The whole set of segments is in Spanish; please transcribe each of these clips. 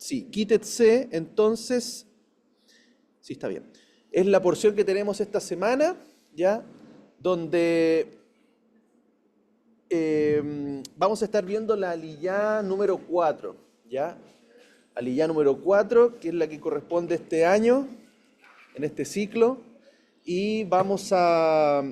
Sí, quítetse, entonces, sí está bien. Es la porción que tenemos esta semana, ¿ya? Donde vamos a estar viendo la aliyá número 4, ¿ya? Aliyá número 4, que es la que corresponde este año, en este ciclo, y vamos a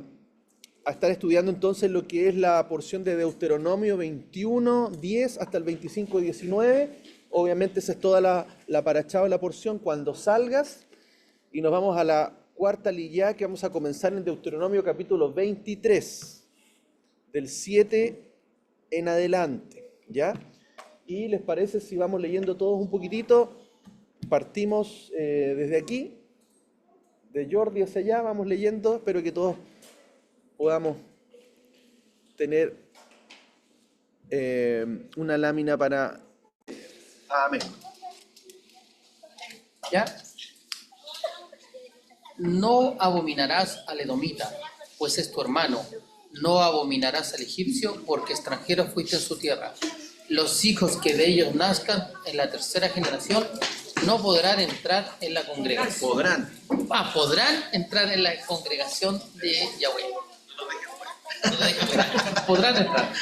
estar estudiando entonces lo que es la porción de Deuteronomio 21, 10 hasta el 25, 19. Obviamente esa es toda la parachá o la porción cuando salgas, y nos vamos a la cuarta aliyá que vamos a comenzar en Deuteronomio capítulo 23, del 7 en adelante, ¿ya? Y les parece si vamos leyendo todos un poquitito, partimos desde aquí, de Jordi hacia allá, vamos leyendo, espero que todos podamos tener una lámina para... Amén. ¿Ya? No abominarás al edomita, pues es tu hermano. No abominarás al egipcio, porque extranjero fuiste en su tierra. Los hijos que de ellos nazcan en la tercera generación no podrán entrar en la congregación. Podrán entrar en la congregación de Yahweh. Podrán entrar.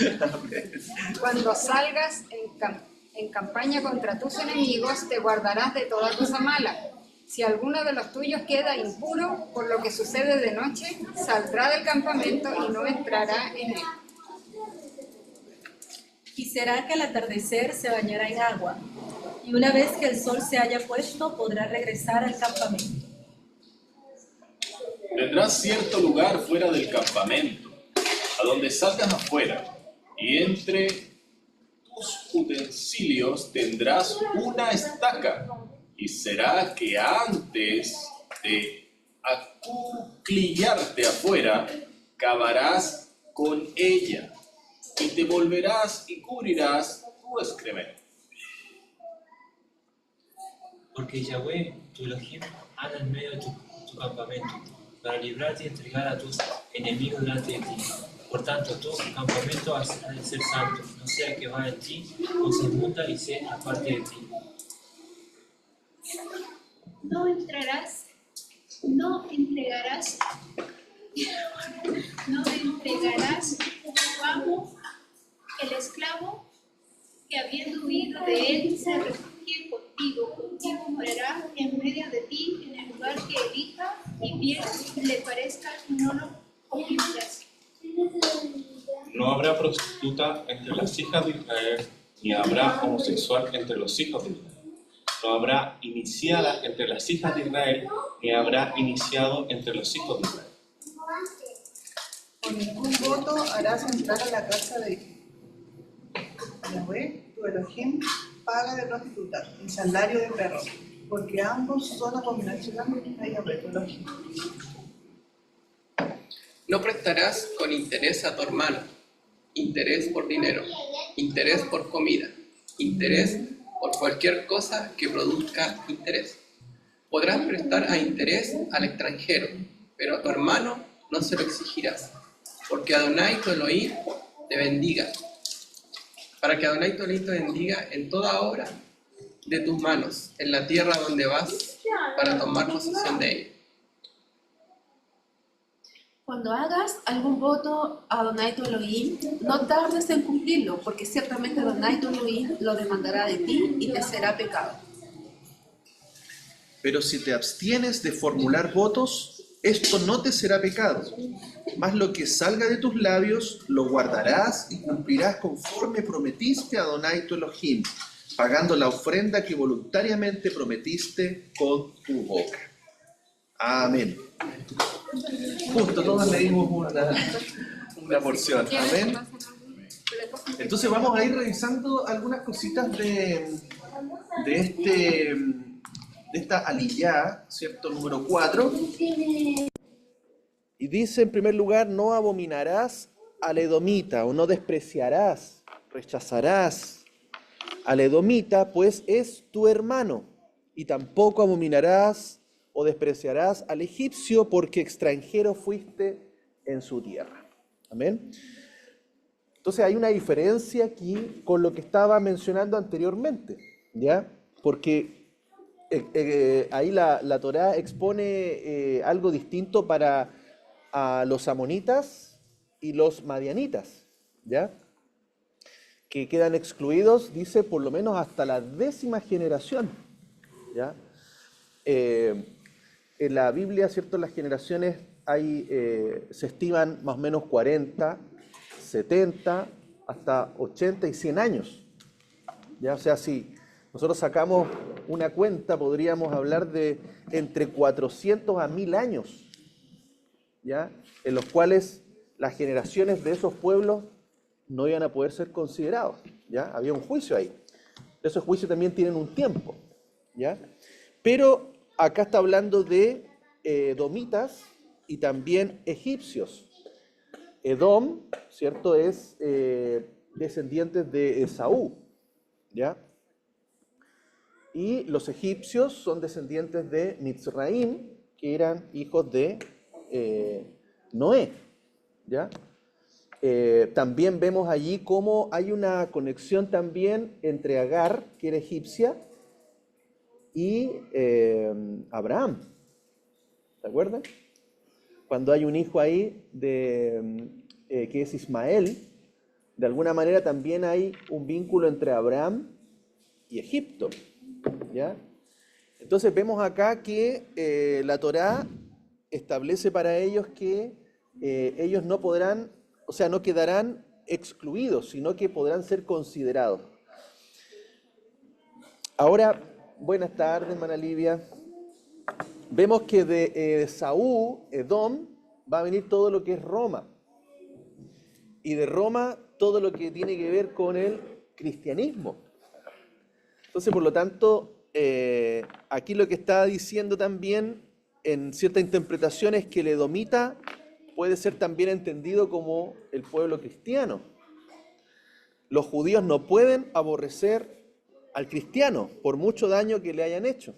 Cuando salgas en campaña contra tus enemigos, te guardarás de toda cosa mala. Si alguno de los tuyos queda impuro por lo que sucede de noche, saldrá del campamento y no entrará en él. Y será que al atardecer se bañará en agua, y una vez que el sol se haya puesto, podrá regresar al campamento. Tendrás cierto lugar fuera del campamento, a donde salgas afuera, y entre tus utensilios tendrás una estaca, y será que antes de acuclillarte afuera, cavarás con ella, y te volverás y cubrirás tu excremento. Porque Yahweh, tu Elohim, anda en medio de tu campamento, para librarte y entregar a tus enemigos delante de ti. Por tanto, tu campamento ha de ser santo, no sea que vaya en ti, o se inmunda y se aparte de ti. No entregarás a tu amo el esclavo que habiendo huido de él se refugie contigo morará en medio de ti en el lugar que elija y bien le parezca no lo oprimirás. No habrá prostituta entre las hijas de Israel, ni habrá homosexual entre los hijos de Israel. No habrá iniciada entre las hijas de Israel, ni habrá iniciado entre los hijos de Israel. Con ningún voto harás entrar a la casa de Yahweh, tu Elohim, paga de prostituta, y salario de perro, porque ambos son abominación a Yahweh, tu Elohim. No prestarás con interés a tu hermano, interés por dinero, interés por comida, interés por cualquier cosa que produzca interés. Podrás prestar a interés al extranjero, pero a tu hermano no se lo exigirás, porque Adonai tu Elohim te bendiga, para que Adonai tu Elohim te bendiga en toda obra de tus manos, en la tierra donde vas para tomar posesión de ella. Cuando hagas algún voto a Adonai tu Elohim, no tardes en cumplirlo, porque ciertamente Adonai tu Elohim lo demandará de ti y te será pecado. Pero si te abstienes de formular votos, esto no te será pecado, mas lo que salga de tus labios lo guardarás y cumplirás conforme prometiste a Adonai tu Elohim, pagando la ofrenda que voluntariamente prometiste con tu boca. Amén. Justo, todos leímos una porción. Amén. Entonces vamos a ir revisando algunas cositas de esta aliyá, ¿cierto? Número 4. Y dice en primer lugar, no abominarás al edomita, o no despreciarás, rechazarás al edomita, pues es tu hermano. Y tampoco abominarás o despreciarás al egipcio, porque extranjero fuiste en su tierra. Amén. Entonces hay una diferencia aquí con lo que estaba mencionando anteriormente, ¿ya? porque ahí la Torá expone algo distinto para a los amonitas y los madianitas, ¿ya? Que quedan excluidos, dice, por lo menos hasta la 10ª generación, ¿ya? En la Biblia, ¿cierto? Las generaciones se estiman más o menos 40, 70, hasta 80 y 100 años, ¿ya? O sea, si nosotros sacamos una cuenta, podríamos hablar de entre 400 a 1000 años, ¿ya? En los cuales las generaciones de esos pueblos no iban a poder ser considerados, ¿ya? Había un juicio ahí. Esos juicios también tienen un tiempo, ¿ya? Pero acá está hablando de edomitas y también egipcios. Edom, ¿cierto? Es descendientes de Esaú, ¿ya? Y los egipcios son descendientes de Mitzraim, que eran hijos de Noé, ¿ya? También vemos allí cómo hay una conexión también entre Agar, que era egipcia, y Abraham. ¿Se acuerdan? Cuando hay un hijo ahí que es Ismael, de alguna manera también hay un vínculo entre Abraham y Egipto, ¿ya? Entonces vemos acá que la Torá establece para ellos que ellos no podrán, o sea, no quedarán excluidos, sino que podrán ser considerados. Ahora, buenas tardes, hermana Livia. Vemos que de Esaú, Edom, va a venir todo lo que es Roma. Y de Roma, todo lo que tiene que ver con el cristianismo. Entonces, por lo tanto, aquí lo que está diciendo también en cierta interpretación es que el edomita puede ser también entendido como el pueblo cristiano. Los judíos no pueden aborrecer al cristiano por mucho daño que le hayan hecho.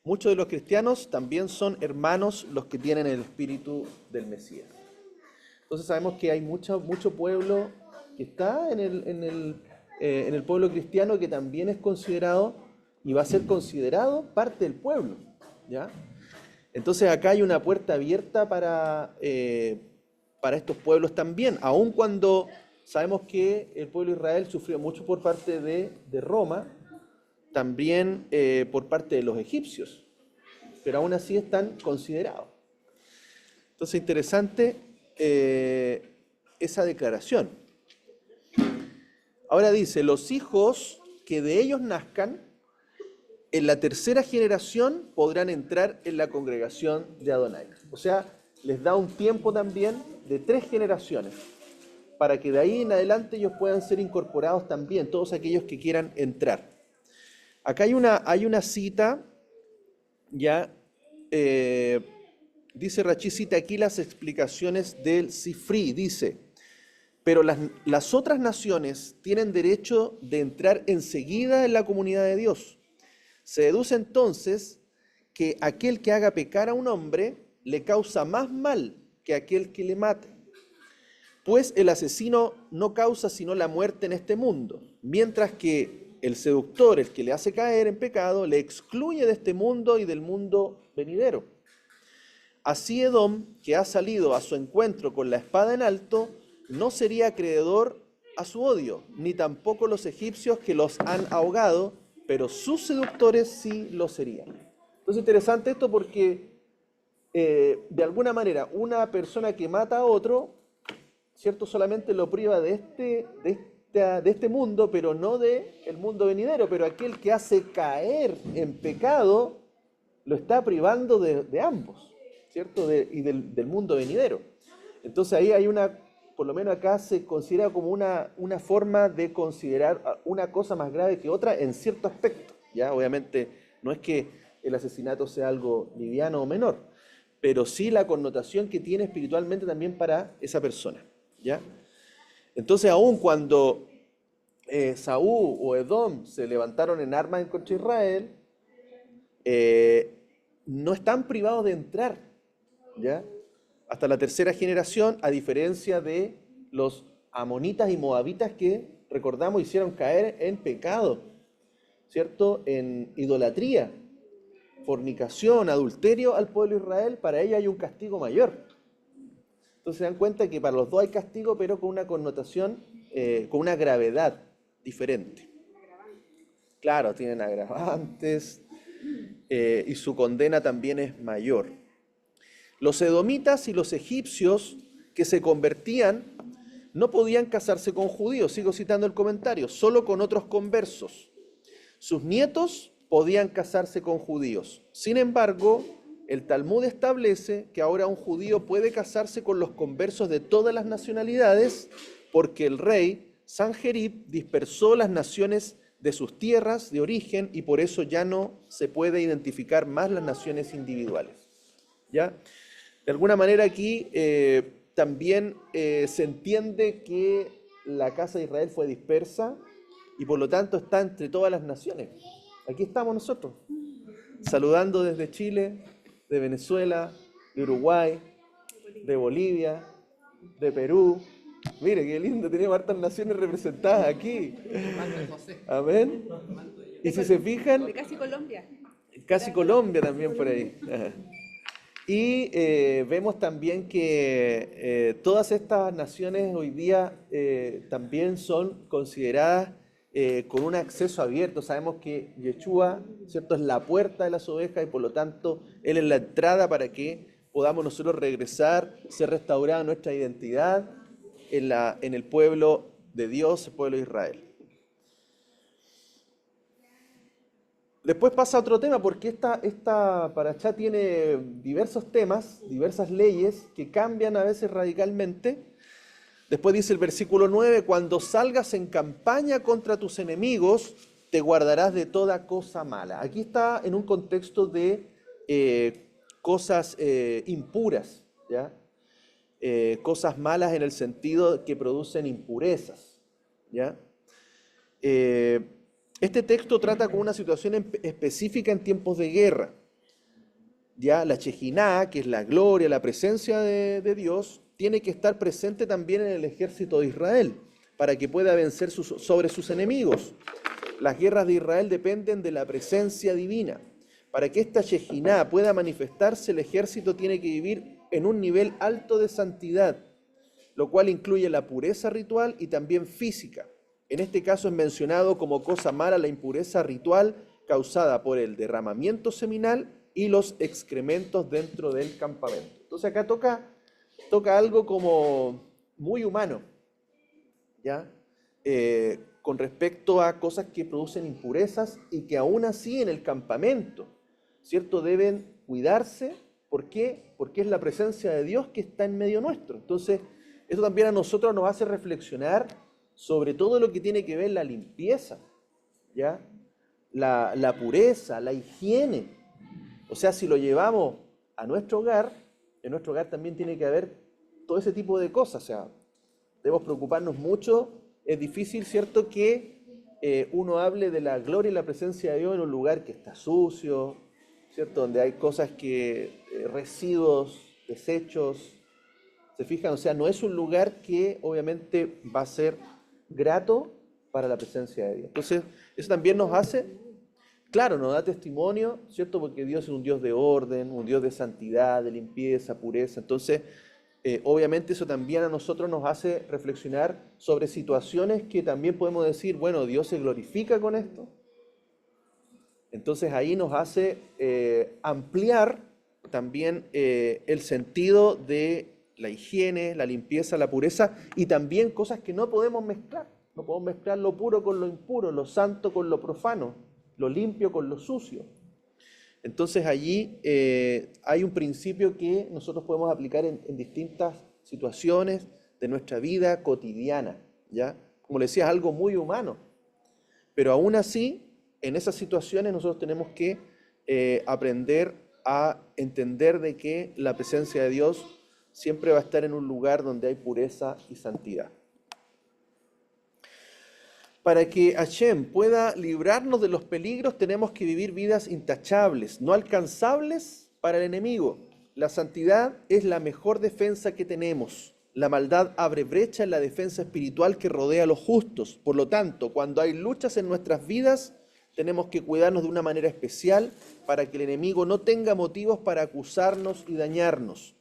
Muchos de los cristianos también son hermanos los que tienen el espíritu del Mesías. Entonces sabemos que hay mucho pueblo que está en el pueblo cristiano que también es considerado y va a ser considerado parte del pueblo, ¿ya? Entonces acá hay una puerta abierta para estos pueblos también, aun cuando sabemos que el pueblo de Israel sufrió mucho por parte de Roma, también por parte de los egipcios, pero aún así están considerados. Entonces interesante esa declaración. Ahora dice, los hijos que de ellos nazcan, en la 3ª generación podrán entrar en la congregación de Adonai. O sea, les da un tiempo también de 3 generaciones, para que de ahí en adelante ellos puedan ser incorporados también, todos aquellos que quieran entrar. Acá hay una cita, ya, dice Rachi, cita aquí las explicaciones del Sifri, dice, pero las otras naciones tienen derecho de entrar enseguida en la comunidad de Dios. Se deduce entonces que aquel que haga pecar a un hombre le causa más mal que aquel que le mate. Pues el asesino no causa sino la muerte en este mundo, mientras que el seductor, el que le hace caer en pecado, le excluye de este mundo y del mundo venidero. Así Edom, que ha salido a su encuentro con la espada en alto, no sería acreedor a su odio, ni tampoco los egipcios que los han ahogado, pero sus seductores sí lo serían. Entonces interesante esto porque de alguna manera una persona que mata a otro, ¿cierto? Solamente lo priva de este mundo, pero no del mundo venidero. Pero aquel que hace caer en pecado, lo está privando de ambos, ¿cierto? Y del mundo venidero. Entonces ahí hay por lo menos acá se considera como una forma de considerar una cosa más grave que otra en cierto aspecto, ¿ya? Obviamente no es que el asesinato sea algo liviano o menor, pero sí la connotación que tiene espiritualmente también para esa persona, ¿ya? Entonces aún cuando Saúl o Edom se levantaron en armas en contra de Israel, no están privados de entrar, ¿ya? Hasta la 3ª generación, a diferencia de los amonitas y moabitas que, recordamos, hicieron caer en pecado. ¿cierto?, en idolatría, fornicación, adulterio al pueblo de Israel, para ella hay un castigo mayor. Entonces se dan cuenta que para los dos hay castigo, pero con una connotación, con una gravedad diferente. Claro, tienen agravantes y su condena también es mayor. Los edomitas y los egipcios que se convertían no podían casarse con judíos, sigo citando el comentario, solo con otros conversos. Sus nietos podían casarse con judíos. Sin embargo, el Talmud establece que ahora un judío puede casarse con los conversos de todas las nacionalidades porque el rey Sanjerib dispersó las naciones de sus tierras de origen y por eso ya no se puede identificar más las naciones individuales. ¿Ya? De alguna manera aquí también se entiende que la casa de Israel fue dispersa y por lo tanto está entre todas las naciones. Aquí estamos nosotros, saludando desde Chile, de Venezuela, de Uruguay, de Bolivia, de Perú. Mire qué lindo, tenemos hartas naciones representadas aquí. Amén. Y si se fijan, De casi Colombia. casi Colombia también por ahí. Ajá. Y vemos también que todas estas naciones hoy día también son consideradas con un acceso abierto. Sabemos que Yeshua, ¿cierto?, es la puerta de las ovejas y por lo tanto Él es la entrada para que podamos nosotros regresar, ser restaurada nuestra identidad en el pueblo de Dios, el pueblo de Israel. Después pasa a otro tema, porque esta parashá tiene diversos temas, diversas leyes que cambian a veces radicalmente. Después dice el versículo 9, cuando salgas en campaña contra tus enemigos, te guardarás de toda cosa mala. Aquí está en un contexto de cosas impuras, ¿ya? Cosas malas en el sentido que producen impurezas, ¿ya? Este texto trata con una situación específica en tiempos de guerra. Ya la Shejiná, que es la gloria, la presencia de Dios, tiene que estar presente también en el ejército de Israel para que pueda vencer sobre sus enemigos. Las guerras de Israel dependen de la presencia divina. Para que esta Shejiná pueda manifestarse, el ejército tiene que vivir en un nivel alto de santidad, lo cual incluye la pureza ritual y también física. En este caso es mencionado como cosa mala la impureza ritual causada por el derramamiento seminal y los excrementos dentro del campamento. Entonces acá toca algo como muy humano, ¿ya? Con respecto a cosas que producen impurezas y que aún así en el campamento, ¿cierto?, deben cuidarse. ¿Por qué? Porque es la presencia de Dios que está en medio nuestro. Entonces, eso también a nosotros nos hace reflexionar sobre todo lo que tiene que ver la limpieza, ¿ya? La pureza, la higiene. O sea, si lo llevamos a nuestro hogar, en nuestro hogar también tiene que haber todo ese tipo de cosas. O sea, debemos preocuparnos mucho. Es difícil, ¿cierto?, que uno hable de la gloria y la presencia de Dios en un lugar que está sucio, ¿cierto?, donde hay cosas que, residuos, desechos. ¿Se fijan? O sea, no es un lugar que obviamente va a ser grato para la presencia de Dios. Entonces, eso también nos hace, claro, nos da testimonio, ¿cierto? Porque Dios es un Dios de orden, un Dios de santidad, de limpieza, pureza. Entonces, obviamente eso también a nosotros nos hace reflexionar sobre situaciones que también podemos decir, bueno, Dios se glorifica con esto. Entonces ahí nos hace ampliar también el sentido de la higiene, la limpieza, la pureza y también cosas que no podemos mezclar. No podemos mezclar lo puro con lo impuro, lo santo con lo profano, lo limpio con lo sucio. Entonces allí hay un principio que nosotros podemos aplicar en distintas situaciones de nuestra vida cotidiana, ¿ya? Como les decía, es algo muy humano. Pero aún así, en esas situaciones nosotros tenemos que aprender a entender de que la presencia de Dios siempre va a estar en un lugar donde hay pureza y santidad. Para que Hashem pueda librarnos de los peligros, tenemos que vivir vidas intachables, no alcanzables para el enemigo. La santidad es la mejor defensa que tenemos. La maldad abre brecha en la defensa espiritual que rodea a los justos. Por lo tanto, cuando hay luchas en nuestras vidas, tenemos que cuidarnos de una manera especial para que el enemigo no tenga motivos para acusarnos y dañarnos.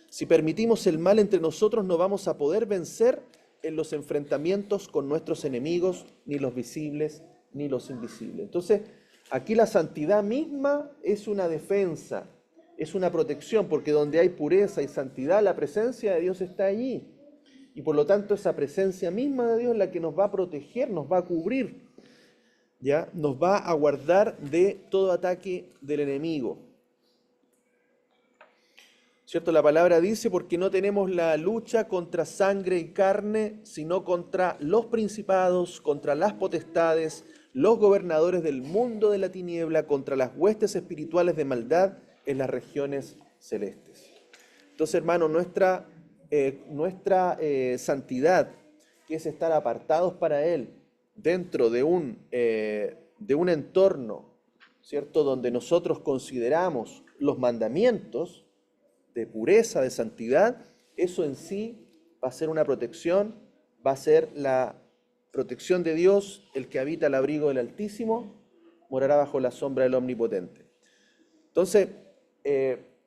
Si permitimos el mal entre nosotros, no vamos a poder vencer en los enfrentamientos con nuestros enemigos, ni los visibles ni los invisibles. Entonces, aquí la santidad misma es una defensa, es una protección, porque donde hay pureza y santidad, la presencia de Dios está allí. Y por lo tanto, esa presencia misma de Dios es la que nos va a proteger, nos va a cubrir, ¿ya? Nos va a guardar de todo ataque del enemigo. ¿Cierto? La palabra dice, porque no tenemos la lucha contra sangre y carne, sino contra los principados, contra las potestades, los gobernadores del mundo de la tiniebla, contra las huestes espirituales de maldad en las regiones celestes. Entonces, hermano, nuestra santidad, que es estar apartados para Él, dentro de un entorno, ¿cierto?, donde nosotros consideramos los mandamientos de pureza, de santidad, eso en sí va a ser una protección, va a ser la protección de Dios. El que habita al abrigo del Altísimo morará bajo la sombra del Omnipotente. Entonces,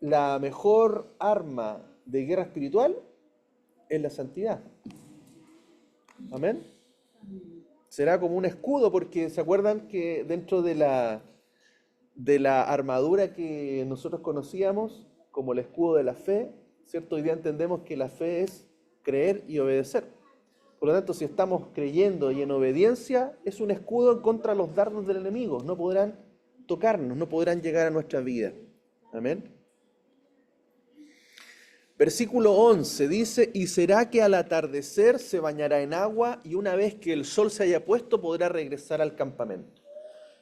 la mejor arma de guerra espiritual es la santidad. Amén. Será como un escudo, porque ¿se acuerdan que dentro de la armadura que nosotros conocíamos como el escudo de la fe, ¿cierto? Hoy día entendemos que la fe es creer y obedecer. Por lo tanto, si estamos creyendo y en obediencia, es un escudo contra los dardos del enemigo. No podrán tocarnos, no podrán llegar a nuestra vida. Amén. Versículo 11 dice, y será que al atardecer se bañará en agua y una vez que el sol se haya puesto podrá regresar al campamento.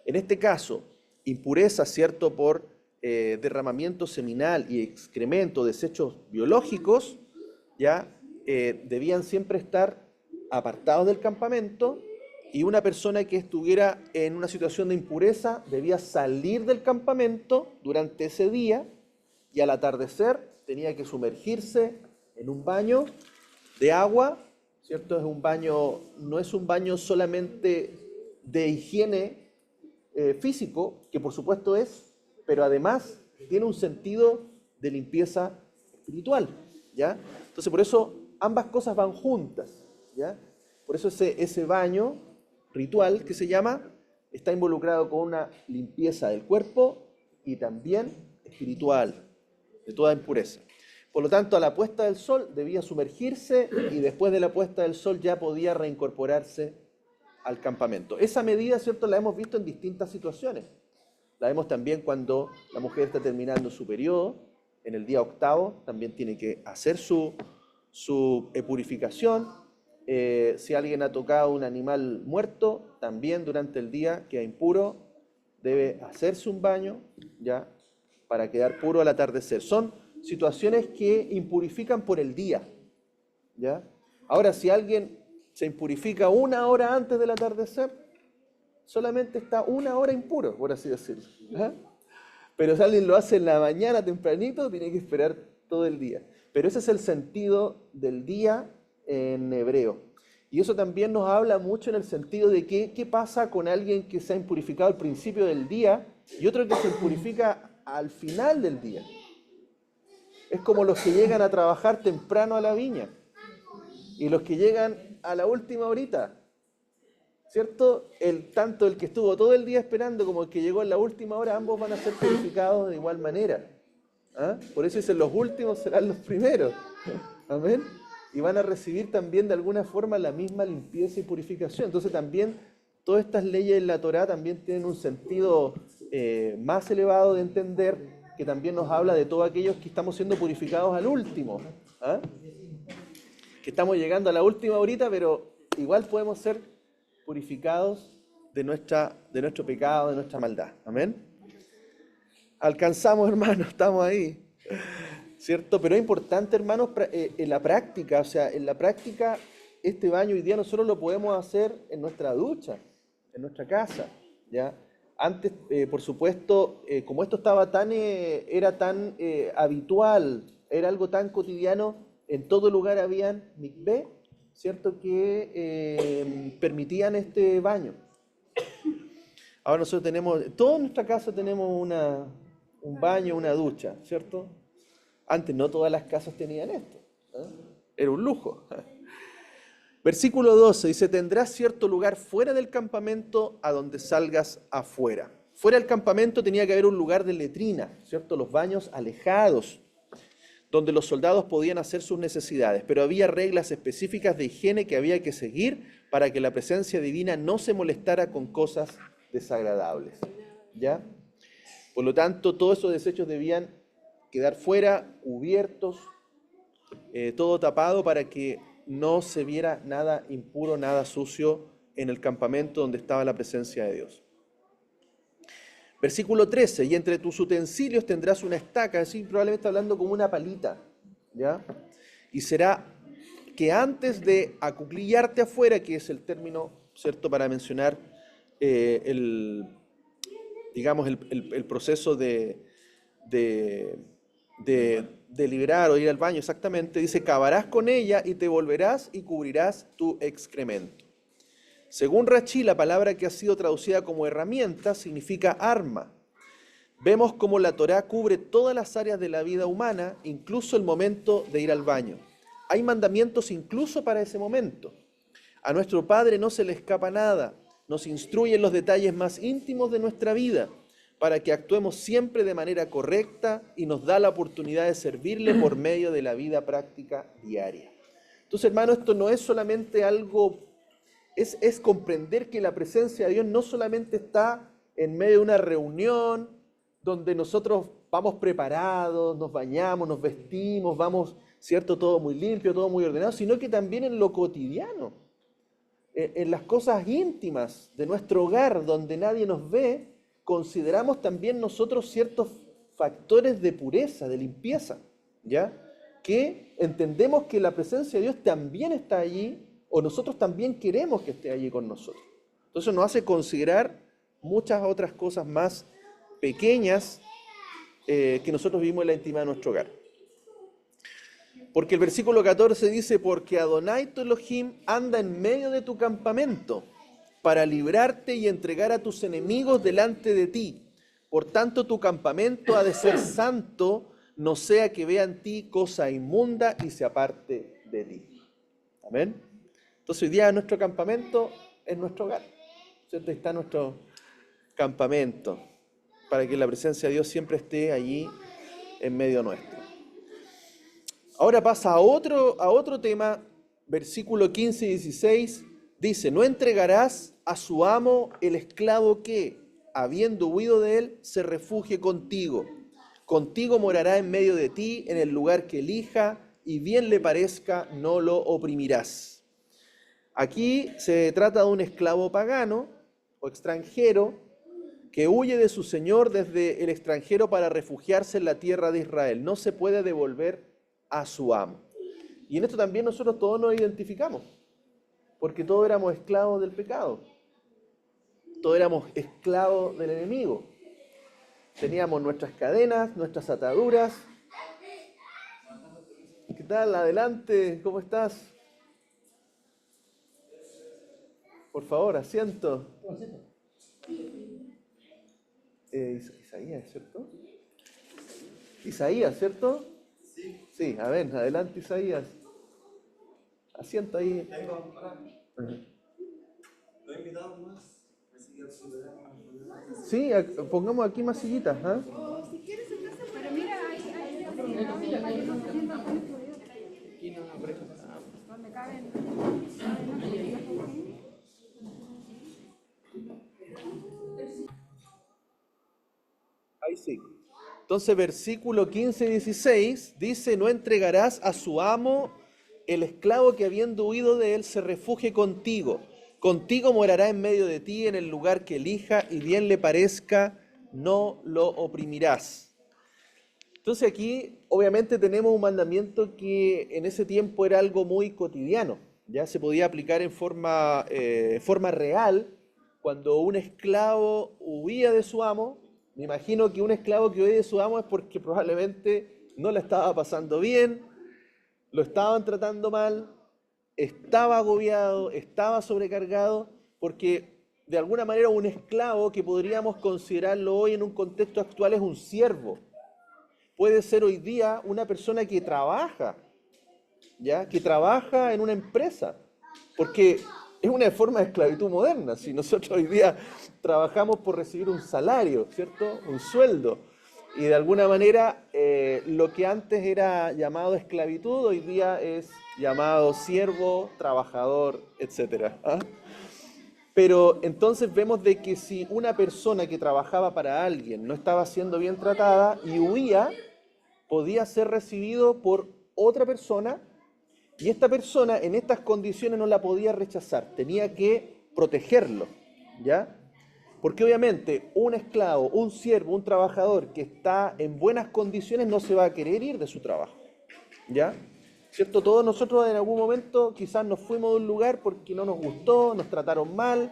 En este caso, impureza, ¿cierto?, por derramamiento seminal y excremento, desechos biológicos, ya debían siempre estar apartados del campamento, y una persona que estuviera en una situación de impureza debía salir del campamento durante ese día y al atardecer tenía que sumergirse en un baño de agua, ¿cierto? Es un baño, no es un baño solamente de higiene físico, que por supuesto es, pero además tiene un sentido de limpieza espiritual, ¿ya? Entonces, por eso ambas cosas van juntas, ¿ya? Por eso ese baño ritual que se llama está involucrado con una limpieza del cuerpo y también espiritual, de toda impureza. Por lo tanto, a la puesta del sol debía sumergirse y después de la puesta del sol ya podía reincorporarse al campamento. Esa medida, ¿cierto?, la hemos visto en distintas situaciones. La vemos también cuando la mujer está terminando su periodo, en el día 8º, también tiene que hacer su purificación. Si alguien ha tocado un animal muerto, también durante el día queda impuro, debe hacerse un baño, ¿ya?, para quedar puro al atardecer. Son situaciones que impurifican por el día, ¿ya? Ahora, si alguien se impurifica 1 hora antes del atardecer, solamente está 1 hora impuro, por así decirlo, ¿ya? Pero si alguien lo hace en la mañana tempranito, tiene que esperar todo el día. Pero ese es el sentido del día en hebreo. Y eso también nos habla mucho en el sentido de qué pasa con alguien que se ha impurificado al principio del día y otro que se impurifica al final del día. Es como los que llegan a trabajar temprano a la viña y los que llegan a la última horita, ¿cierto? Tanto el que estuvo todo el día esperando como el que llegó en la última hora, ambos van a ser purificados de igual manera. ¿Ah? Por eso dicen, los últimos serán los primeros. Amén. Y van a recibir también de alguna forma la misma limpieza y purificación. Entonces también todas estas leyes en la Torá también tienen un sentido más elevado de entender, que también nos habla de todos aquellos que estamos siendo purificados al último. ¿Ah? Que estamos llegando a la última horita, pero igual podemos ser purificados de nuestro pecado, de nuestra maldad. Amén. Alcanzamos, hermanos, estamos ahí, ¿cierto? Pero es importante, hermanos, en la práctica, o sea, en la práctica, este baño hoy día nosotros lo podemos hacer en nuestra ducha, en nuestra casa, ¿ya? Antes, por supuesto, como esto estaba era tan habitual, era algo tan cotidiano, en todo lugar habían mikvé, ¿cierto?, que permitían este baño. Ahora nosotros tenemos, toda nuestra casa tenemos un baño, una ducha, ¿cierto? Antes no todas las casas tenían esto, ¿eh? Era un lujo. Versículo 12 dice, tendrás cierto lugar fuera del campamento a donde salgas afuera. Fuera del campamento tenía que haber un lugar de letrina, ¿cierto? Los baños alejados, donde los soldados podían hacer sus necesidades, pero había reglas específicas de higiene que había que seguir para que la presencia divina no se molestara con cosas desagradables, ¿ya? Por lo tanto, todos esos desechos debían quedar fuera, cubiertos, todo tapado para que no se viera nada impuro, nada sucio en el campamento donde estaba la presencia de Dios. Versículo 13, y entre tus utensilios tendrás una estaca, así probablemente hablando como una palita, ¿ya? Y será que antes de acuclillarte afuera, que es el término, ¿cierto?, para mencionar el proceso de liberar o ir al baño, exactamente, dice, cavarás con ella y te volverás y cubrirás tu excremento. Según Rachi, la palabra que ha sido traducida como herramienta significa arma. Vemos cómo la Torá cubre todas las áreas de la vida humana, incluso el momento de ir al baño. Hay mandamientos incluso para ese momento. A nuestro Padre no se le escapa nada. Nos instruye en los detalles más íntimos de nuestra vida para que actuemos siempre de manera correcta y nos da la oportunidad de servirle por medio de la vida práctica diaria. Entonces, hermano, esto no es solamente algo... Es comprender que la presencia de Dios no solamente está en medio de una reunión donde nosotros vamos preparados, nos bañamos, nos vestimos, vamos, ¿cierto?, todo muy limpio, todo muy ordenado, sino que también en lo cotidiano, en las cosas íntimas de nuestro hogar, donde nadie nos ve, consideramos también nosotros ciertos factores de pureza, de limpieza, ¿ya? Que entendemos que la presencia de Dios también está allí, o nosotros también queremos que esté allí con nosotros. Entonces nos hace considerar muchas otras cosas más pequeñas que nosotros vivimos en la intimidad de nuestro hogar. Porque el versículo 14 dice, porque Adonai tu Elohim anda en medio de tu campamento para librarte y entregar a tus enemigos delante de ti. Por tanto, tu campamento ha de ser santo, no sea que vea en ti cosa inmunda y se aparte de ti. Amén. Entonces hoy día nuestro campamento es nuestro hogar, ¿cierto? Está nuestro campamento para que la presencia de Dios siempre esté allí en medio nuestro. Ahora pasa a otro tema, versículo 15 y 16, dice, no entregarás a su amo el esclavo que, habiendo huido de él, se refugie contigo. Contigo morará en medio de ti, en el lugar que elija, y bien le parezca, no lo oprimirás. Aquí se trata de un esclavo pagano o extranjero que huye de su señor desde el extranjero para refugiarse en la tierra de Israel. No se puede devolver a su amo. Y en esto también nosotros todos nos identificamos, porque todos éramos esclavos del pecado. Todos éramos esclavos del enemigo. Teníamos nuestras cadenas, nuestras ataduras. ¿Qué tal? Adelante, ¿cómo estás? Por favor, asiento. Isaías, ¿cierto? Isaías, ¿cierto? Sí, a ver, adelante Isaías. Asiento ahí. Sí, pongamos aquí más sillitas, ¿ah? Pero mira, donde caben. Ahí sí. Entonces, versículo 15 y 16 dice, no entregarás a su amo el esclavo que habiendo huido de él se refugie contigo. Contigo morará en medio de ti en el lugar que elija y bien le parezca, no lo oprimirás. Entonces aquí obviamente tenemos un mandamiento que en ese tiempo era algo muy cotidiano. Ya se podía aplicar en forma real cuando un esclavo huía de su amo. Me imagino que un esclavo que huye de su amo es porque probablemente no la estaba pasando bien, lo estaban tratando mal, estaba agobiado, estaba sobrecargado, porque de alguna manera un esclavo que podríamos considerarlo hoy en un contexto actual es un siervo. Puede ser hoy día una persona que trabaja, ¿ya? Que trabaja en una empresa, porque es una forma de esclavitud moderna. Si nosotros hoy día trabajamos por recibir un salario, ¿cierto? Un sueldo. Y de alguna manera lo que antes era llamado esclavitud, hoy día es llamado siervo, trabajador, etc. ¿Ah? Pero entonces vemos de que si una persona que trabajaba para alguien no estaba siendo bien tratada y huía, podía ser recibido por otra persona, y esta persona en estas condiciones no la podía rechazar, tenía que protegerlo, ¿ya? Porque obviamente un esclavo, un siervo, un trabajador que está en buenas condiciones no se va a querer ir de su trabajo, ¿ya? ¿Cierto? Todos nosotros en algún momento quizás nos fuimos de un lugar porque no nos gustó, nos trataron mal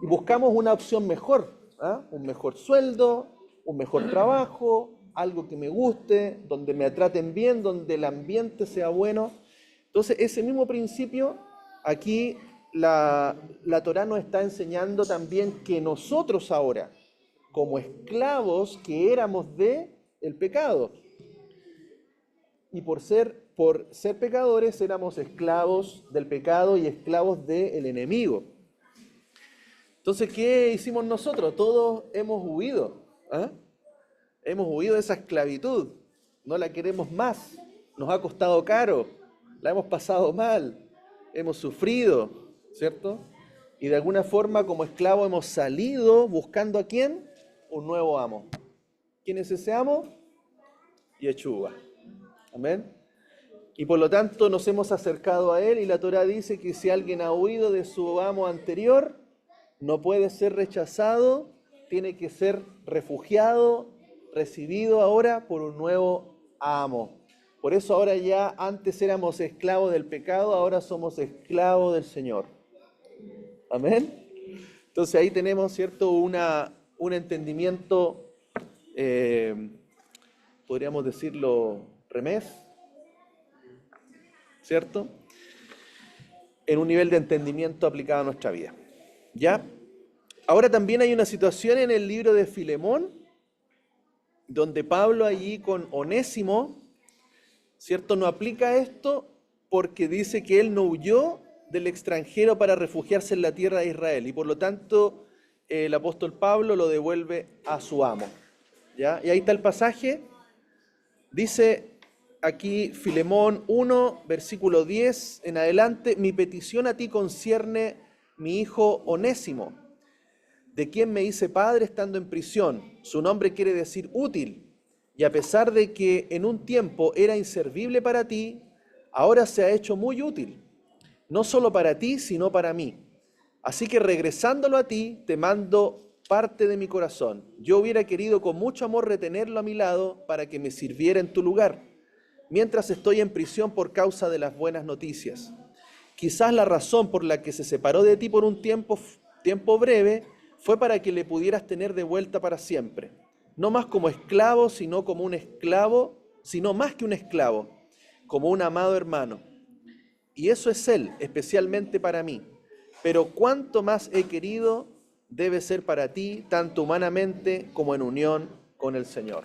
y buscamos una opción mejor, ¿ah? Un mejor sueldo, un mejor trabajo, algo que me guste, donde me traten bien, donde el ambiente sea bueno. Entonces ese mismo principio aquí la Torá nos está enseñando también que nosotros ahora, como esclavos que éramos del pecado, y por ser pecadores éramos esclavos del pecado y esclavos del enemigo. Entonces, ¿qué hicimos nosotros? Todos hemos huido, ¿ah? Hemos huido de esa esclavitud, no la queremos más, nos ha costado caro, la hemos pasado mal, hemos sufrido, ¿cierto? Y de alguna forma como esclavos hemos salido buscando ¿a quién? Un nuevo amo. ¿Quién es ese amo? Yeshua. Amén. Y por lo tanto nos hemos acercado a él y la Torá dice que si alguien ha huido de su amo anterior, no puede ser rechazado, tiene que ser refugiado, recibido ahora por un nuevo amo. Por eso ahora ya antes éramos esclavos del pecado, ahora somos esclavos del Señor. Amén. Entonces ahí tenemos, ¿cierto?, un entendimiento, podríamos decirlo, remés, ¿cierto? En un nivel de entendimiento aplicado a nuestra vida. ¿Ya? Ahora también hay una situación en el libro de Filemón, donde Pablo allí con Onésimo, ¿cierto?, no aplica esto porque dice que él no huyó del extranjero para refugiarse en la tierra de Israel y por lo tanto el apóstol Pablo lo devuelve a su amo. ¿Ya? Y ahí está el pasaje, dice aquí Filemón 1, versículo 10 en adelante: mi petición a ti concierne mi hijo Onésimo, de quien me hice padre estando en prisión. Su nombre quiere decir útil, y a pesar de que en un tiempo era inservible para ti, ahora se ha hecho muy útil, no solo para ti, sino para mí. Así que regresándolo a ti, te mando parte de mi corazón. Yo hubiera querido con mucho amor retenerlo a mi lado para que me sirviera en tu lugar, mientras estoy en prisión por causa de las buenas noticias. Quizás la razón por la que se separó de ti por un tiempo breve fue para que le pudieras tener de vuelta para siempre. No más como esclavo, sino como un esclavo, sino más que un esclavo, como un amado hermano. Y eso es él, especialmente para mí. Pero cuánto más he querido debe ser para ti, tanto humanamente como en unión con el Señor.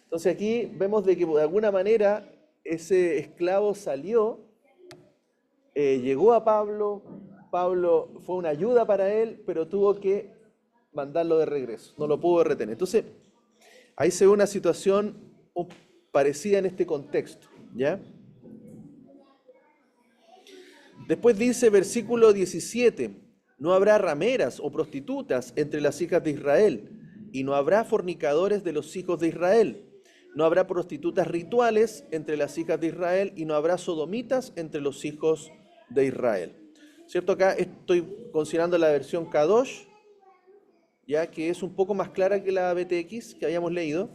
Entonces aquí vemos de que de alguna manera ese esclavo salió, llegó a Pablo, Pablo fue una ayuda para él, pero tuvo que mandarlo de regreso, no lo pudo retener. Entonces ahí se ve una situación parecida en este contexto, ¿ya? Después dice versículo 17, no habrá rameras o prostitutas entre las hijas de Israel, y no habrá fornicadores de los hijos de Israel. No habrá prostitutas rituales entre las hijas de Israel, y no habrá sodomitas entre los hijos de Israel. ¿Cierto? Acá estoy considerando la versión Kadosh, ya que es un poco más clara que la BTX que habíamos leído.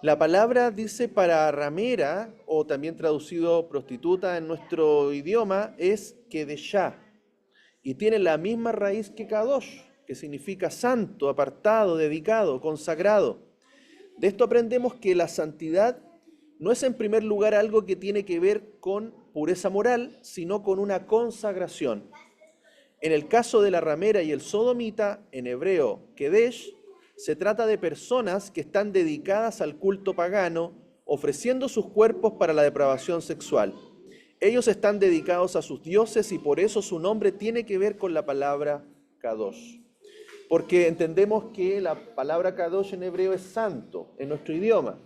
La palabra dice para ramera, o también traducido prostituta en nuestro idioma, es kedeshá, y tiene la misma raíz que kadosh, que significa santo, apartado, dedicado, consagrado. De esto aprendemos que la santidad no es en primer lugar algo que tiene que ver con pureza moral, sino con una consagración. En el caso de la ramera y el sodomita, en hebreo Kedesh, se trata de personas que están dedicadas al culto pagano, ofreciendo sus cuerpos para la depravación sexual. Ellos están dedicados a sus dioses y por eso su nombre tiene que ver con la palabra Kadosh. Porque entendemos que la palabra Kadosh en hebreo es santo en nuestro idioma.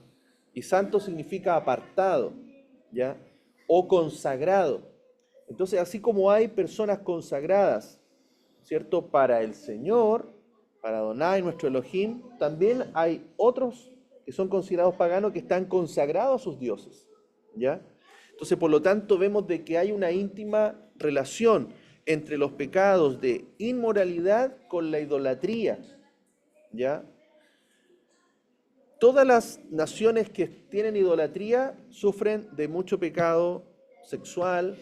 Y santo significa apartado, ¿ya? O consagrado. Entonces, así como hay personas consagradas, ¿cierto? Para el Señor, para Adonai, nuestro Elohim, también hay otros que son considerados paganos que están consagrados a sus dioses, ¿ya? Entonces, por lo tanto, vemos de que hay una íntima relación entre los pecados de inmoralidad con la idolatría, ¿ya? Todas las naciones que tienen idolatría sufren de mucho pecado sexual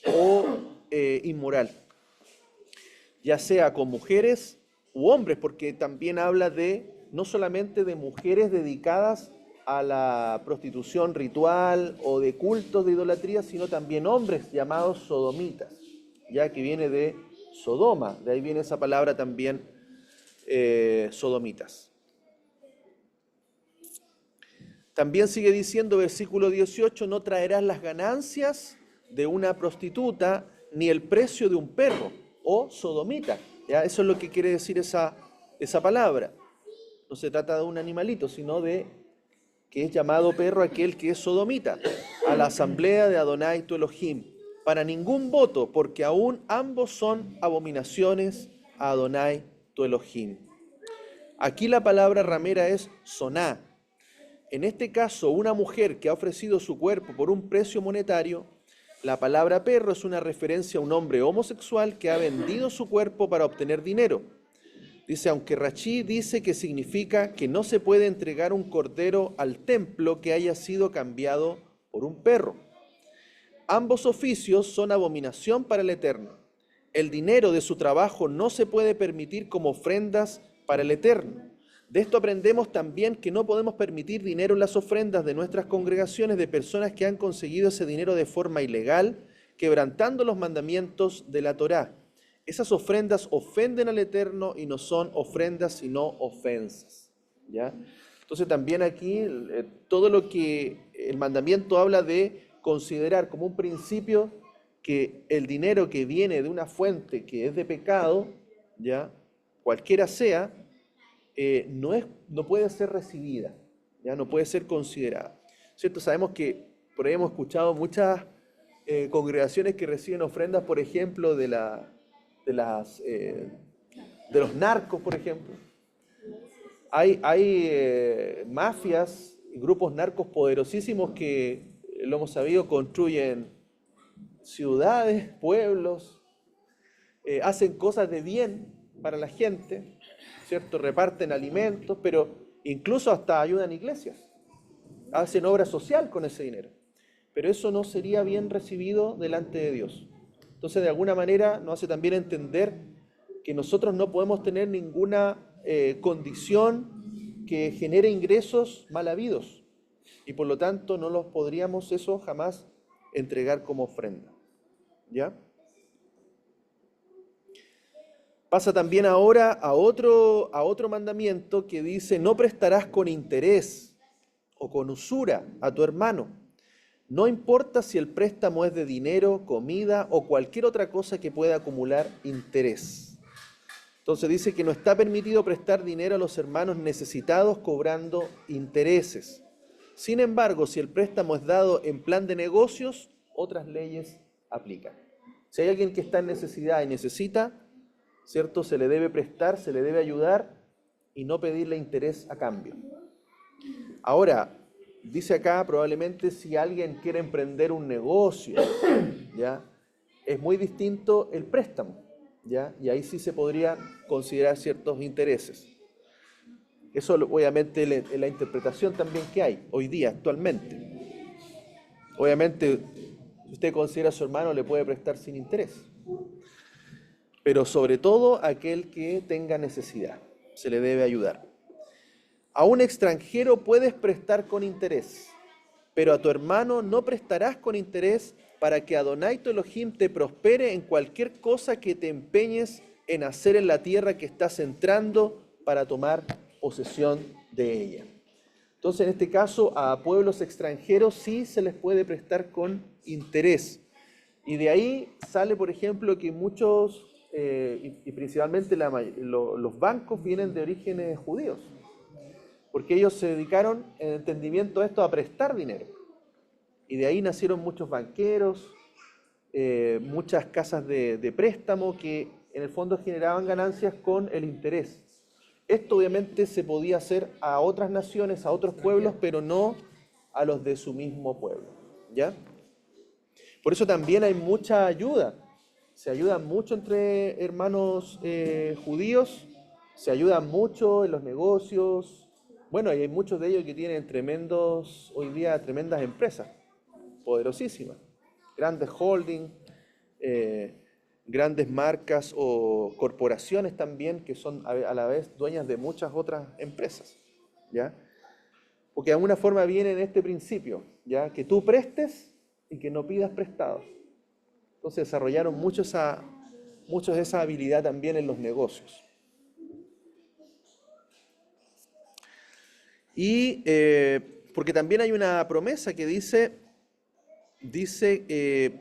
o inmoral, ya sea con mujeres u hombres, porque también habla de no solamente de mujeres dedicadas a la prostitución ritual o de cultos de idolatría, sino también hombres llamados sodomitas, ya que viene de Sodoma, de ahí viene esa palabra también, sodomitas. También sigue diciendo, versículo 18, no traerás las ganancias de una prostituta ni el precio de un perro o sodomita. ¿Ya? Eso es lo que quiere decir esa palabra. No se trata de un animalito, sino de que es llamado perro aquel que es sodomita, a la asamblea de Adonai tu Elohim, para ningún voto, porque aún ambos son abominaciones a Adonai tu Elohim. Aquí la palabra ramera es soná. En este caso, una mujer que ha ofrecido su cuerpo por un precio monetario, la palabra perro es una referencia a un hombre homosexual que ha vendido su cuerpo para obtener dinero. Dice, aunque Rashi dice que significa que no se puede entregar un cordero al templo que haya sido cambiado por un perro. Ambos oficios son abominación para el Eterno. El dinero de su trabajo no se puede permitir como ofrendas para el Eterno. De esto aprendemos también que no podemos permitir dinero en las ofrendas de nuestras congregaciones de personas que han conseguido ese dinero de forma ilegal, quebrantando los mandamientos de la Torá. Esas ofrendas ofenden al Eterno y no son ofrendas sino ofensas, ¿ya? Entonces también aquí todo lo que el mandamiento habla de considerar como un principio que el dinero que viene de una fuente que es de pecado, ¿ya? Cualquiera sea, no puede ser recibida, ya no puede ser considerada, ¿cierto? Sabemos que por ahí hemos escuchado muchas congregaciones que reciben ofrendas, por ejemplo, de los narcos, por ejemplo. Hay mafias y grupos narcos poderosísimos que, lo hemos sabido, construyen ciudades, pueblos, hacen cosas de bien para la gente, ¿cierto? Reparten alimentos, pero incluso hasta ayudan a iglesias, hacen obra social con ese dinero. Pero eso no sería bien recibido delante de Dios. Entonces, de alguna manera, nos hace también entender que nosotros no podemos tener ninguna condición que genere ingresos mal habidos. Y por lo tanto, no los podríamos eso jamás entregar como ofrenda. ¿Ya? Pasa también ahora a otro mandamiento que dice, no prestarás con interés o con usura a tu hermano. No importa si el préstamo es de dinero, comida o cualquier otra cosa que pueda acumular interés. Entonces dice que no está permitido prestar dinero a los hermanos necesitados cobrando intereses. Sin embargo, si el préstamo es dado en plan de negocios, otras leyes aplican. Si hay alguien que está en necesidad y necesita, ¿cierto? Se le debe prestar, se le debe ayudar y no pedirle interés a cambio. Ahora, dice acá, probablemente si alguien quiere emprender un negocio, ¿ya? Es muy distinto el préstamo, ¿ya? Y ahí sí se podría considerar ciertos intereses. Eso obviamente es la interpretación también que hay hoy día, actualmente. Obviamente, si usted considera a su hermano, le puede prestar sin interés. Pero sobre todo aquel que tenga necesidad, se le debe ayudar. A un extranjero puedes prestar con interés, pero a tu hermano no prestarás con interés para que Adonai tu Elohim te prospere en cualquier cosa que te empeñes en hacer en la tierra que estás entrando para tomar posesión de ella. Entonces, en este caso, a pueblos extranjeros sí se les puede prestar con interés. Y de ahí sale, por ejemplo, que muchos, y principalmente los bancos vienen de orígenes judíos, porque ellos se dedicaron, en entendimiento a esto, a prestar dinero. Y de ahí nacieron muchos banqueros, muchas casas de préstamo que en el fondo generaban ganancias con el interés. Esto obviamente se podía hacer a otras naciones, a otros pueblos, pero no a los de su mismo pueblo, ¿ya? Por eso también hay mucha ayuda. Se ayudan mucho entre hermanos judíos, se ayudan mucho en los negocios. Bueno, y hay muchos de ellos que tienen hoy día tremendas empresas, poderosísimas, grandes holdings, grandes marcas o corporaciones también que son a la vez dueñas de muchas otras empresas, ¿ya? Porque de alguna forma viene en este principio, ¿ya? Que tú prestes y que no pidas prestado. Entonces desarrollaron mucho de esa habilidad también en los negocios. Y porque también hay una promesa que dice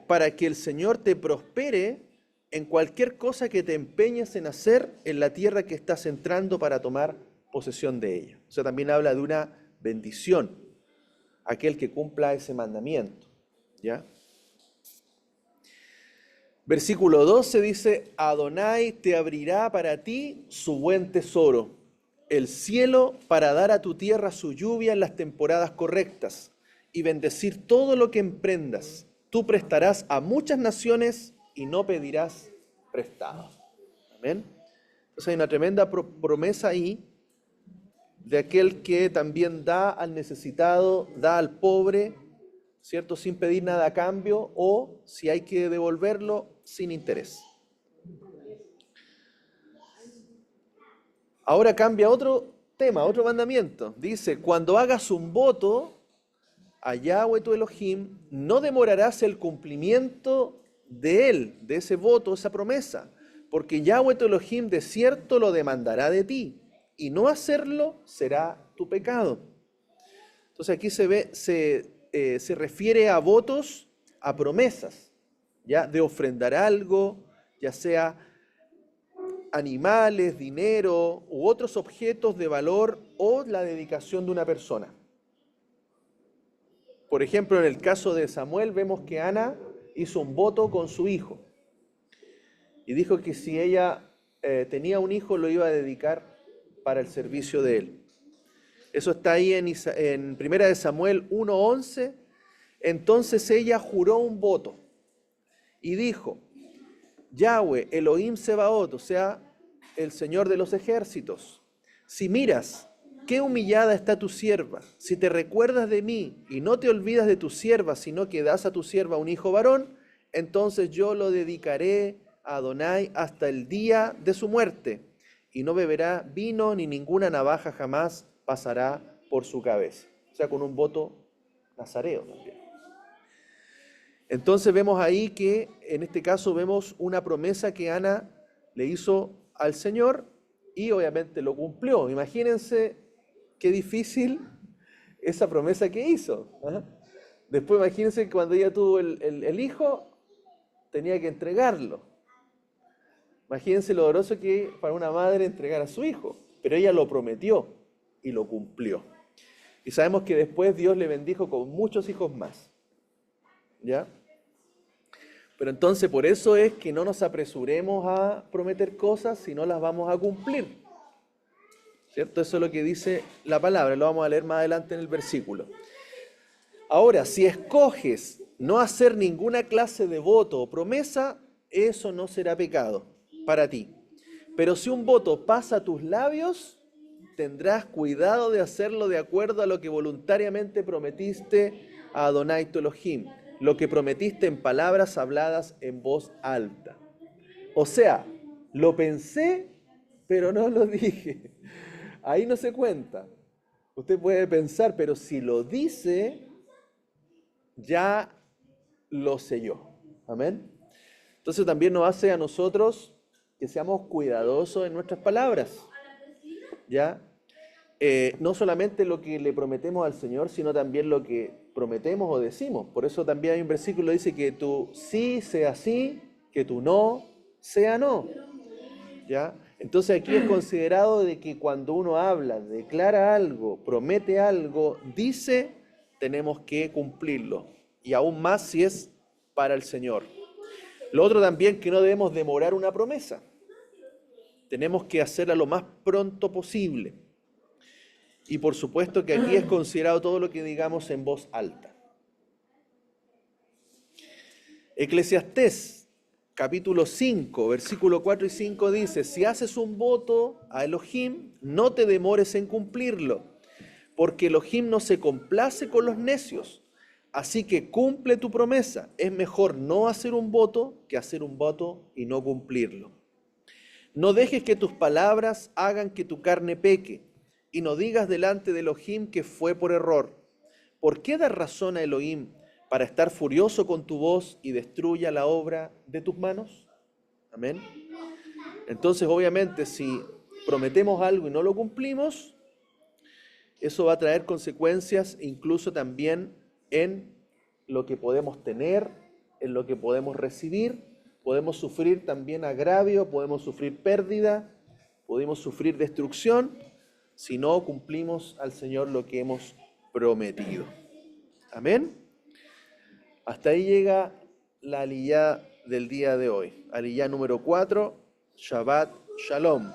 para que el Señor te prospere en cualquier cosa que te empeñes en hacer en la tierra que estás entrando para tomar posesión de ella. O sea, también habla de una bendición, aquel que cumpla ese mandamiento, ¿ya? Versículo 12 dice, Adonai te abrirá para ti su buen tesoro, el cielo para dar a tu tierra su lluvia en las temporadas correctas y bendecir todo lo que emprendas. Tú prestarás a muchas naciones y no pedirás prestado. Amén. Entonces hay una tremenda promesa ahí de aquel que también da al necesitado, da al pobre, ¿cierto? Sin pedir nada a cambio, o si hay que devolverlo, sin interés. Ahora cambia otro tema, otro mandamiento. Dice, cuando hagas un voto a Yahweh tu Elohim, no demorarás el cumplimiento de él, de ese voto, esa promesa, porque Yahweh tu Elohim de cierto lo demandará de ti, y no hacerlo será tu pecado. Entonces aquí se refiere a votos, a promesas, ¿ya? De ofrendar algo, ya sea animales, dinero u otros objetos de valor o la dedicación de una persona. Por ejemplo, en el caso de Samuel vemos que Ana hizo un voto con su hijo y dijo que si ella tenía un hijo lo iba a dedicar para el servicio de él. Eso está ahí en 1 de Samuel 1:11. Entonces ella juró un voto y dijo, Yahweh, Elohim Sebaot, o sea, el Señor de los ejércitos, si miras qué humillada está tu sierva, si te recuerdas de mí y no te olvidas de tu sierva, sino que das a tu sierva un hijo varón, entonces yo lo dedicaré a Adonai hasta el día de su muerte, y no beberá vino ni ninguna navaja jamás pasará por su cabeza. O sea, con un voto nazareo también. Entonces vemos ahí que, en este caso, vemos una promesa que Ana le hizo al Señor y obviamente lo cumplió. Imagínense qué difícil esa promesa que hizo. Después imagínense que cuando ella tuvo el hijo, tenía que entregarlo. Imagínense lo doloroso que para una madre entregar a su hijo, pero ella lo prometió y lo cumplió. Y sabemos que después Dios le bendijo con muchos hijos más. ¿Ya? Pero entonces por eso es que no nos apresuremos a prometer cosas si no las vamos a cumplir. ¿Cierto? Eso es lo que dice la palabra, lo vamos a leer más adelante en el versículo. Ahora, si escoges no hacer ninguna clase de voto o promesa, eso no será pecado para ti. Pero si un voto pasa a tus labios, tendrás cuidado de hacerlo de acuerdo a lo que voluntariamente prometiste a Adonai tu Elohim, lo que prometiste en palabras habladas en voz alta. O sea, lo pensé, pero no lo dije. Ahí no se cuenta. Usted puede pensar, pero si lo dice, ya lo selló. Amén. Entonces también nos hace a nosotros que seamos cuidadosos en nuestras palabras. ¿Ya? No solamente lo que le prometemos al Señor, sino también lo que prometemos o decimos. Por eso también hay un versículo que dice que tu sí sea sí, que tu no sea no. ¿Ya? Entonces aquí es considerado de que cuando uno habla, declara algo, promete algo, dice, tenemos que cumplirlo. Y aún más si es para el Señor. Lo otro también, que no debemos demorar una promesa. Tenemos que hacerla lo más pronto posible. Y por supuesto que aquí es considerado todo lo que digamos en voz alta. Eclesiastés, capítulo 5, versículo 4 y 5 dice: si haces un voto a Elohim, no te demores en cumplirlo, porque Elohim no se complace con los necios. Así que cumple tu promesa. Es mejor no hacer un voto que hacer un voto y no cumplirlo. No dejes que tus palabras hagan que tu carne peque, y no digas delante de Elohim que fue por error. ¿Por qué das razón a Elohim para estar furioso con tu voz y destruya la obra de tus manos? Amén. Entonces, obviamente, si prometemos algo y no lo cumplimos, eso va a traer consecuencias incluso también en lo que podemos tener, en lo que podemos recibir. Podemos sufrir también agravio, podemos sufrir pérdida, podemos sufrir destrucción si no cumplimos al Señor lo que hemos prometido. Amén. Hasta ahí llega la aliyá del día de hoy. Aliyá número 4, Shabbat Shalom.